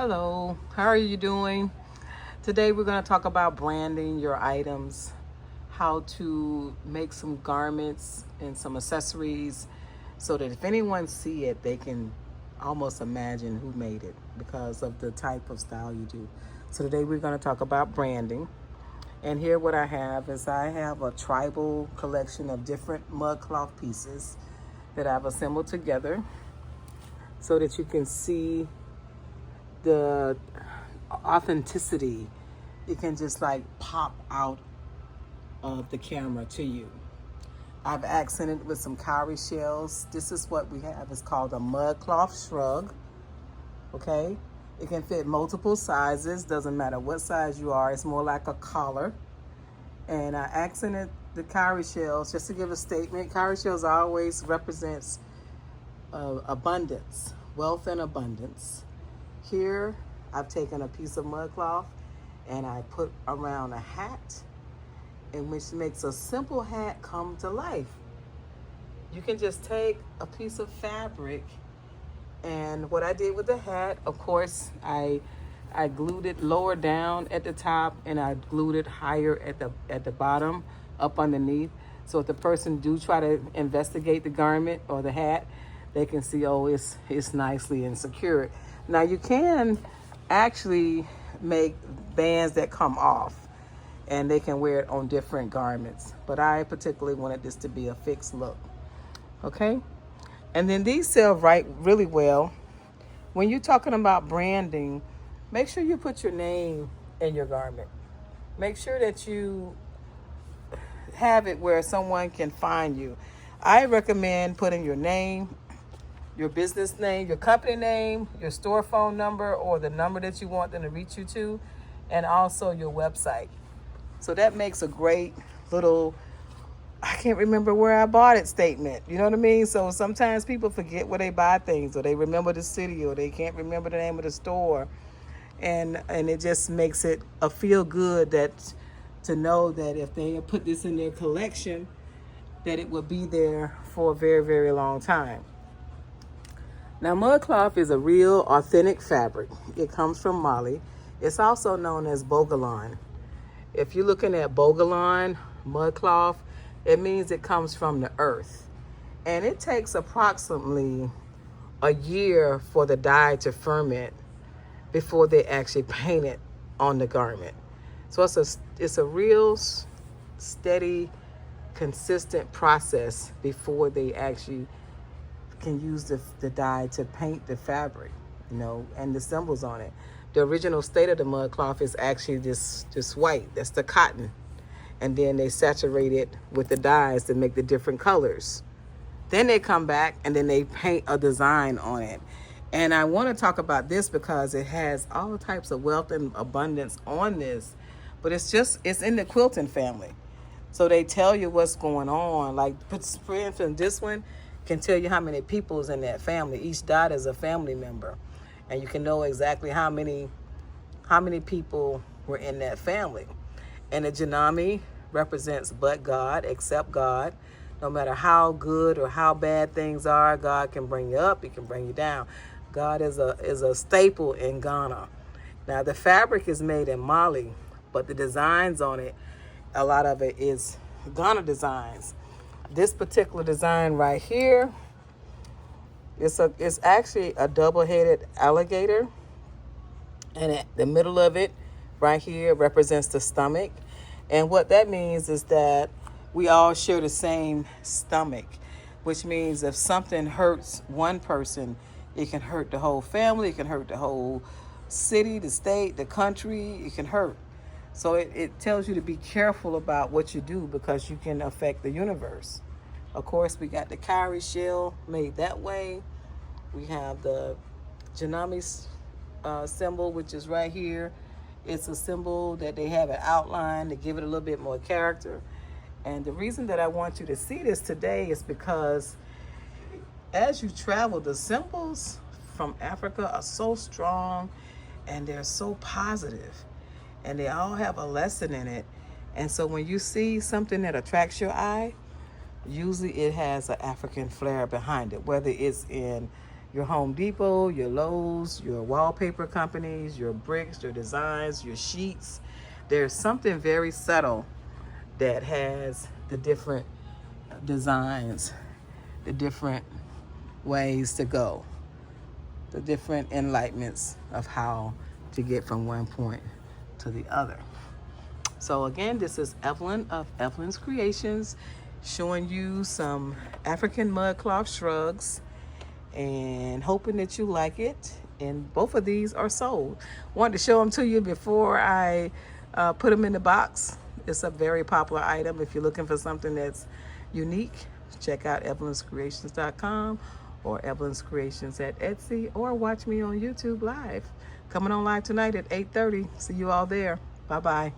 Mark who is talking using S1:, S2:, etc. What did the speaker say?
S1: Hello, how are you doing? Today we're going to talk about branding your items, how to make some garments and some accessories so that if anyone see it, they can almost imagine who made it because of the type of style you do. So today we're going to talk about branding. And here what I have is I have a tribal collection of different mudcloth pieces that I've assembled together so that you can see the authenticity. It can just like pop out of the camera to you. I've accented with some cowrie shells. This is what we have. It's called a mudcloth shrug. Okay, it can fit multiple sizes. Doesn't matter what size you are. It's more like a collar. And I accented the cowrie shells just to give a statement. Cowrie shells always represents abundance, wealth and abundance. Here, I've taken a piece of mudcloth and I put around a hat, in which makes a simple hat come to life. You can just take a piece of fabric, and what I did with the hat, of course, I glued it lower down at the top and I glued it higher at the bottom, up underneath. So if the person do try to investigate the garment or the hat, they can see, oh, it's nicely and secure. Now you can actually make bands that come off and they can wear it on different garments. But I particularly wanted this to be a fixed look. Okay? And then these sell really well. When you're talking about branding, make sure you put your name in your garment. Make sure that you have it where someone can find you. I recommend putting your name, your business name, your company name, your store phone number, or the number that you want them to reach you to, and also your website. So that makes a great little, I can't remember where I bought it statement. You know what I mean? So sometimes people forget where they buy things, or they remember the city, or they can't remember the name of the store. And it just makes it a feel good that to know that if they put this in their collection, that it will be there for a very, very long time. Now, mudcloth is a real authentic fabric. It comes from Mali. It's also known as bogalon. If you're looking at bogalon, mudcloth, it means it comes from the earth. And it takes approximately a year for the dye to ferment before they actually paint it on the garment. So it's a real steady, consistent process before they actually can use the dye to paint the fabric, and the symbols on it. The original state of the mudcloth is actually this white. That's the cotton. And then they saturate it with the dyes to make the different colors. Then they come back and then they paint a design on it. And I want to talk about this because it has all types of wealth and abundance on this, but it's in the quilting family. So they tell you what's going on. Like, for instance, this one can tell you how many people's in that family. Each dot is a family member, and you can know exactly how many people were in that family. And the Janami represents but God, except God. No matter how good or how bad things are, God can bring you up, He can bring you down. God is a staple in Ghana. Now, the fabric is made in Mali, but the designs on it, a lot of it is Ghana designs. This particular design right here, it's actually a double-headed alligator, and at the middle of it, right here, represents the stomach. And what that means is that we all share the same stomach, which means if something hurts one person, it can hurt the whole family, it can hurt the whole city, the state, the country, it can hurt. So it tells you to be careful about what you do because you can affect the universe. Of course, we got the cowrie shell made that way. We have the Janami symbol, which is right here. It's a symbol that they have an outline to give it a little bit more character. And the reason that I want you to see this today is because as you travel, the symbols from Africa are so strong and they're so positive. And they all have a lesson in it. And so when you see something that attracts your eye, usually it has an African flair behind it, whether it's in your Home Depot, your Lowe's, your wallpaper companies, your bricks, your designs, your sheets. There's something very subtle that has the different designs, the different ways to go, the different enlightenments of how to get from one point to the other. So again, this is Evelyn of Evelyn's Creations, showing you some African mudcloth shrugs and hoping that you like it. And both of these are sold. Wanted to show them to you before I put them in the box. It's a very popular item. If you're looking for something that's unique, check out evelynscreations.com or Evelyn's Creations at Etsy, or watch me on YouTube live. Coming on live tonight at 8:30. See you all there. Bye-bye.